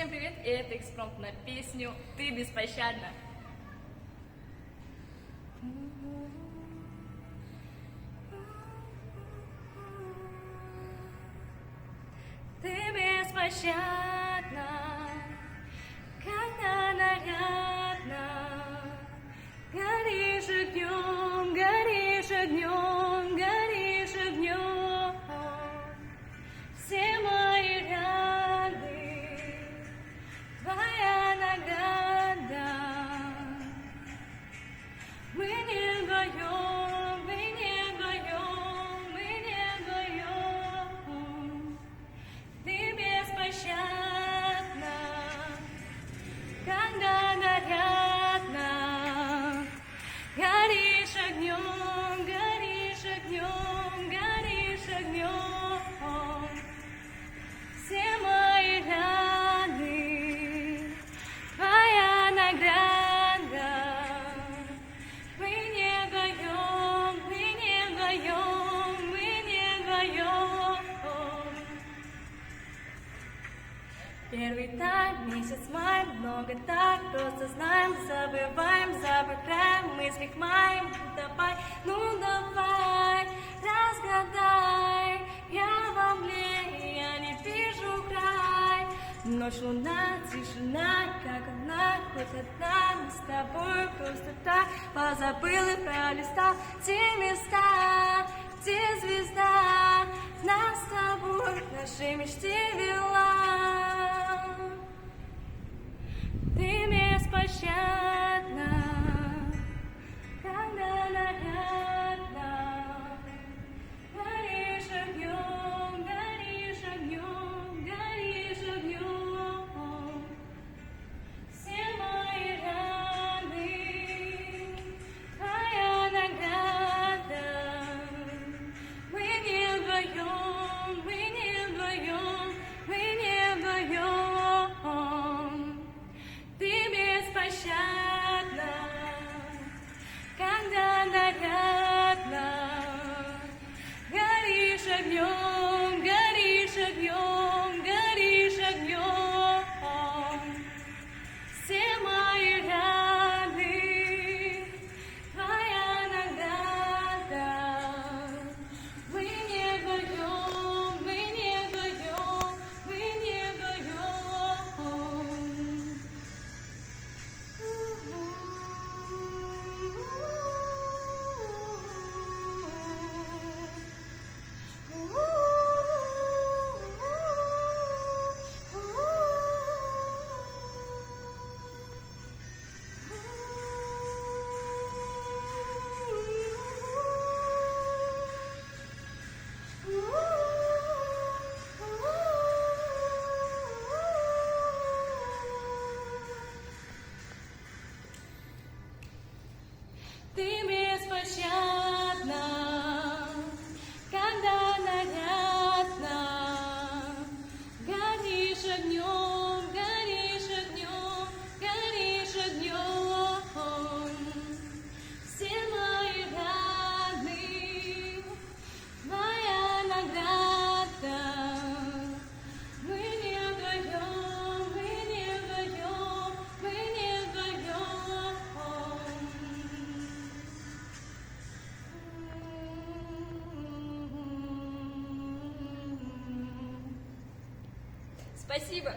Всем привет, и это экспромт на песню «Ты беспощадна». Ты беспощадна, когда нарядна, горишь огнем, горишь огнем, горишь огнем. Все мои раны, твоя награда. Мы не вдвоем, мы не вдвоем, мы не вдвоем. Ты беспощадна, когда нарядна, горишь огнем, горишь огнем, горишь огнем. Все мои раны, твоя награда. Мы не вдвоем, мы не вдвоем, мы не вдвоем. Первый так, месяц май, много так, просто знаем, забываем, забываем, мысли к моим, давай, ну давай, разгадай, я во мгле, я не вижу край. Ночь, луна, тишина, как одна, хоть одна, мы с тобой просто так позабыл и пролистал те места, где звезда нас с тобой к нашей мечте вела. Ты беспощадна, когда нарядна, горишь огнем, горишь огнем, горишь огнем. Все мои раны, твоя награда. Мы не вдвоем, мы не вдвоем, мы не вдвоем. Ты беспощадна, когда нарядна, горишь огнем, горишь огнем, горишь огнем. Все мои раны, твоя награда. Мы не вдвоем, мы не вдвоем, мы не вдвоем. Ты беспощадна, когда нарядна, горишь огнем, горишь огнем, горишь огнем. Все мои раны, твоя награда. Мы не вдвоем, мы не вдвоем, мы не вдвоем. Спасибо.